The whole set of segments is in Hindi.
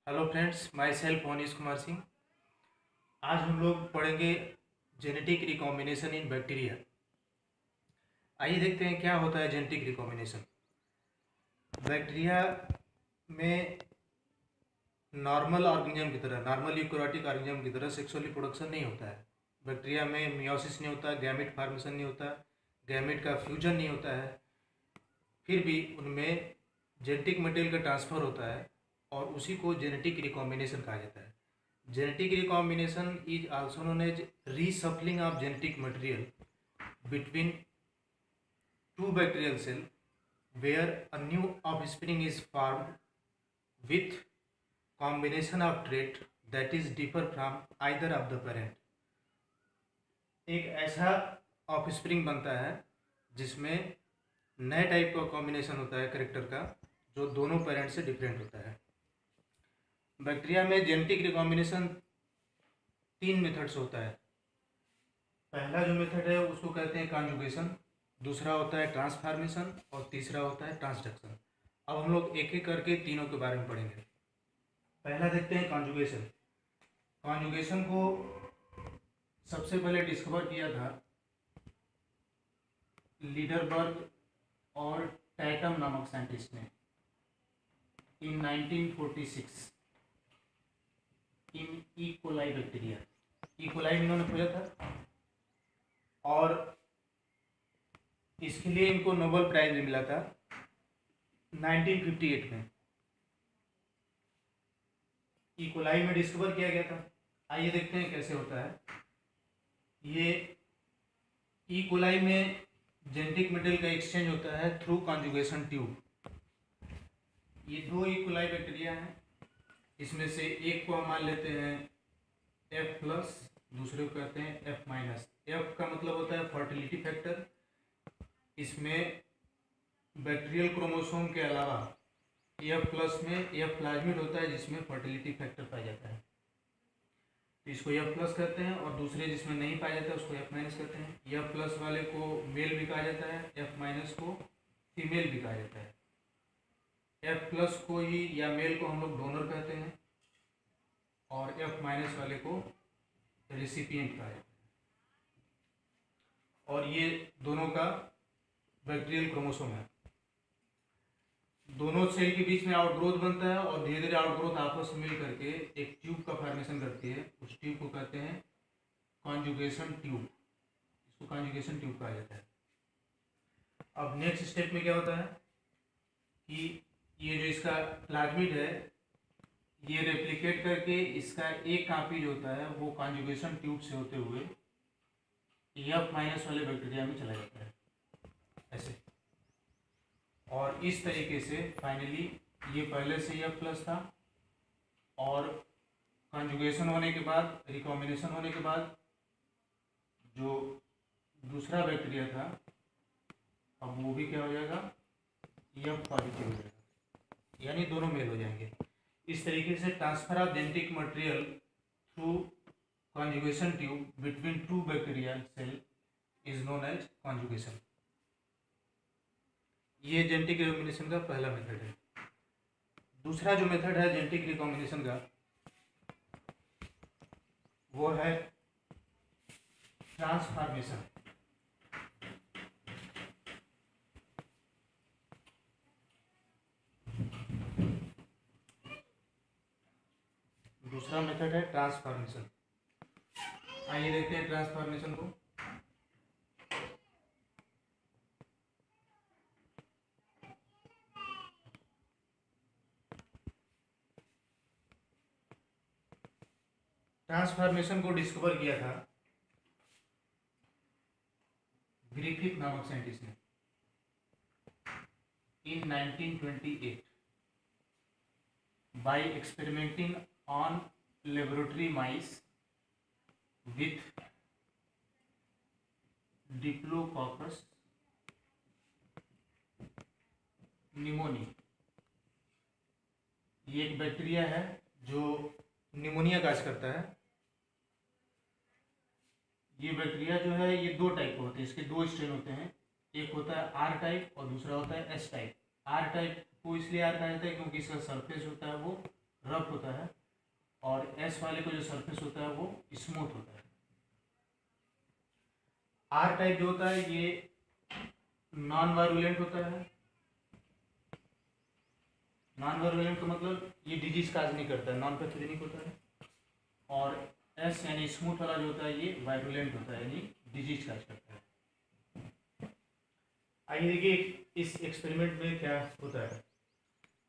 Hello friends, my self Monish Kumar Singh. आज हम लोग पढ़ेंगे जेनेटिक रिकॉम्बिनेशन इन बैक्टीरिया। आइए देखते हैं क्या होता है जेनेटिक रिकॉम्बिनेशन। बैक्टीरिया में नॉर्मल ऑर्गेनिज्म की तरह, नॉर्मल यूकेरियोटिक ऑर्गेनिज्म की तरह सेक्सुअली प्रोडक्शन नहीं होता है। बैक्टीरिया में मियोसिस नहीं होता, गैमेट फॉर्मेशन नहीं होता, गैमेट का फ्यूजन नहीं होता है। फिर भी उनमें जेनेटिक मटेरियल का ट्रांसफ़र होता है और उसी को जेनेटिक रिकॉम्बिनेशन कहा जाता है। Genetic recombination is also known as reshuffling of genetic material between two bacterial cells, where a new offspring is formed with combination of trait that is differ from either of the parent. एक ऐसा ऑफस्प्रिंग बनता है जिसमें नए टाइप का कॉम्बिनेशन होता है करेक्टर का, जो दोनों पेरेंट से डिफरेंट होता है। बैक्टीरिया में जेनेटिक रिकॉम्बिनेशन 3 मेथड्स होता है। पहला जो मेथड है उसको कहते हैं कॉन्जुगेशन, दूसरा होता है ट्रांसफॉर्मेशन और तीसरा होता है ट्रांसडक्शन। अब हम लोग एक एक करके तीनों के बारे में पढ़ेंगे। पहला देखते हैं कॉन्जुगेशन। कॉन्जुगेशन को सबसे पहले डिस्कवर किया था लीडरबर्ग और टैटम नामक साइंटिस्ट ने in 1946 in E coli bacteria. E coli इन्होंने खोजा था और इसके लिए इनको नोबेल प्राइज भी मिला था 1958 में। ई कोलाई में डिस्कवर किया गया था। आइए देखते हैं कैसे होता है ये। ई कोलाई में जेनेटिक मटेरियल का एक्सचेंज होता है थ्रू कॉन्जुगेशन ट्यूब। ये दो ई कोलाई बैक्टीरिया हैं, इसमें से एक को हम मान लेते हैं F+, दूसरे को कहते हैं F-। F का मतलब होता है फर्टिलिटी फैक्टर। इसमें बैक्टीरियल क्रोमोसोम के अलावा F+ में F प्लाज्मिड होता है जिसमें फर्टिलिटी फैक्टर पाया जाता है, तो इसको F+ कहते हैं। और दूसरे जिसमें नहीं पाया जाता है उसको F- कहते हैं। F+ वाले को मेल भी कहा जाता है, F- को फीमेल भी कहा जाता है। F+ को ही या मेल को हम लोग डोनर कहते हैं और F- वाले को रेसिपिएंट कहा जाता है। और ये दोनों का बैक्टीरियल क्रोमोसोम है। दोनों सेल के बीच में आउटग्रोथ बनता है और धीरे धीरे आउटग्रोथ आपस में मिल करके एक ट्यूब का फॉर्मेशन करती है। उस ट्यूब को कहते हैं कॉन्जुगेशन ट्यूब। इसको कॉन्जुगेशन ट्यूब कहा जाता है। अब नेक्स्ट स्टेप में क्या होता है कि ये जो इसका प्लाज्मिड है ये रेप्लिकेट करके इसका एक कॉपी जो होता है वो कॉन्जुगेशन ट्यूब से होते हुए F- वाले बैक्टीरिया में चला जाता है ऐसे। और इस तरीके से फाइनली ये पहले से F+ था और कॉन्जुगेशन होने के बाद, रिकॉम्बिनेशन होने के बाद जो दूसरा बैक्टीरिया था अब वो भी क्या हो जाएगा, F+ हो जाएगा, यानी दोनों मेल हो जाएंगे। इस तरीके से transfer of genetic material through conjugation tube between two bacterial cell is known as conjugation. ये जेनेटिक रिकॉम्बिनेशन का पहला मेथड है। दूसरा जो मेथड है जेनेटिक रिकॉम्बिनेशन का वो है ट्रांसफॉर्मेशन। दूसरा मेथड है ट्रांसफॉर्मेशन। आइए देखते हैं ट्रांसफॉर्मेशन को। ट्रांसफॉर्मेशन को डिस्कवर किया था ग्रिफिथ नामक साइंटिस्ट ने इन 1928 by experimenting on laboratory mice with Diplococcus pneumoniae। ये एक बैक्टीरिया है जो निमोनिया काज करता है। ये बैक्टीरिया जो है ये दो टाइप के होते हैं, इसके दो स्ट्रेन होते हैं। एक होता है R टाइप और दूसरा होता है S टाइप। R टाइप को इसलिए R कहा जाता है क्योंकि इसका सरफेस होता है वो रफ होता है एस वाले का जो सरफेस होता है वो स्मूथ होता है। आर टाइप जो होता है ये नॉन वायरुलेंट होता है। नॉन वायरुलेंट का मतलब ये डिजीज काज नहीं करता है, नॉन पैथोजेनिक होता है। और एस यानी स्मूथ वाला जो होता है ये वायरुलेंट होता है, यानी डिजीज काज करता है। आइए देखिए इस एक्सपेरिमेंट में क्या होता है।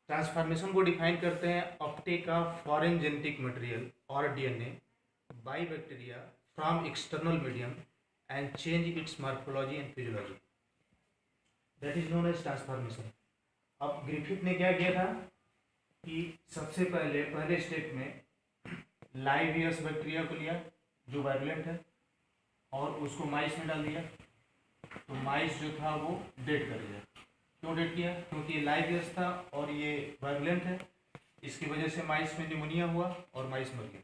ट्रांसफॉर्मेशन को डिफाइन करते हैं uptake of foreign genetic material और DNA by bacteria from external medium and change its morphology and physiology, that is known as transformation. अब ग्रिफिथ ने क्या किया था कि सबसे पहले स्टेप में लाइव ईयर्स बैक्टीरिया को लिया जो वायरुलेंट है और उसको माइस में डाल दिया, तो माइस जो था वो डेड कर दिया। क्यों डेड किया? क्योंकि ये लाइव ईयर्स था और ये वायरुलेंट है, इसकी वजह से माइस में निमोनिया हुआ और माइस मर गया।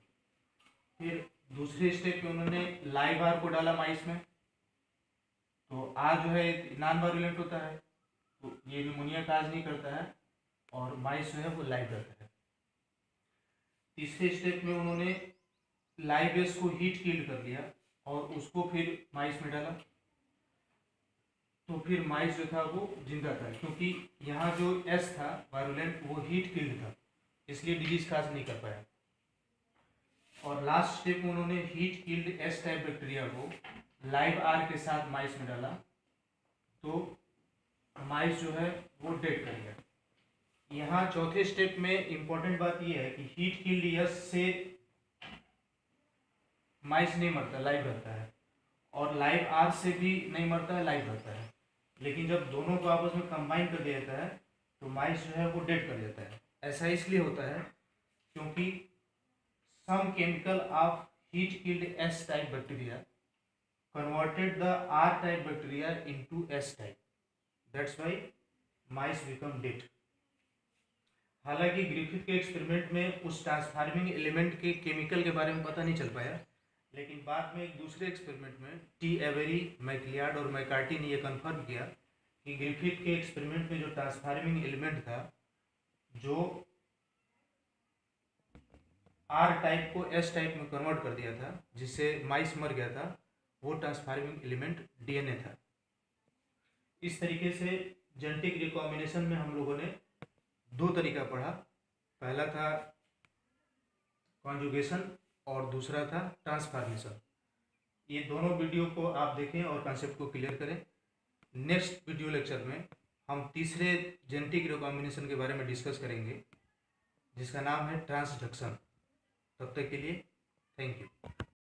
फिर दूसरे स्टेप में उन्होंने लाइव आर को डाला माइस में, तो आर जो है नॉन वायरुलेंट होता है, तो ये निमोनिया काज नहीं करता है और माइस जो है वो लाइव रहता है। तीसरे स्टेप में उन्होंने लाइव एस को हीट किल्ड कर लिया और उसको फिर माइस में डाला, तो फिर माइस जो था वो जिंदा था, क्योंकि यहाँ जो एस था वायरुलेंट वो हीट किल्ड था, इसलिए डिजीज काज नहीं कर पाया। और लास्ट स्टेप में उन्होंने heat killed S type bacteria को लाइव आर के साथ माइस में डाला, तो माइस जो है वो डेड कर गया। यहाँ चौथे स्टेप में इंपॉर्टेंट बात यह है कि हीट किल्ड एस से माइस नहीं मरता, लाइव रहता है, और लाइव आर से भी नहीं मरता है, लाइव रहता है। लेकिन जब दोनों को आपस में कंबाइन कर दिया जाता है तो माइस जो है वो डेड कर देता है। ऐसा इसलिए होता है क्योंकि some chemical of heat killed S type bacteria converted the R type bacteria into S type. That's why mice become dead. हालांकि ग्रिफिथ के एक्सपेरिमेंट में उस ट्रांसफार्मिंग एलिमेंट के केमिकल के बारे में पता नहीं चल पाया, लेकिन बाद में एक दूसरे एक्सपेरिमेंट में टी एवेरी, मैक्लियार्ड और मैकार्टी ने यह कंफर्म किया कि ग्रिफिथ के एक्सपेरिमेंट में जो ट्रांसफार्मिंग एलिमेंट था, जो आर टाइप को एस टाइप में कन्वर्ट कर दिया था, जिससे माइस मर गया था, वो ट्रांसफार्मिंग एलिमेंट डीएनए था। इस तरीके से जेनेटिक रिकॉम्बिनेशन में हम लोगों ने दो तरीका पढ़ा, पहला था कॉन्जुगेशन और दूसरा था ट्रांसफॉर्मेशन। ये दोनों वीडियो को आप देखें और कॉन्सेप्ट को क्लियर करें। नेक्स्ट वीडियो लेक्चर में हम तीसरे जेनेटिक रिकॉम्बिनेशन के बारे में डिस्कस करेंगे, जिसका नाम है ट्रांसडक्शन। तब तक के लिए थैंक यू।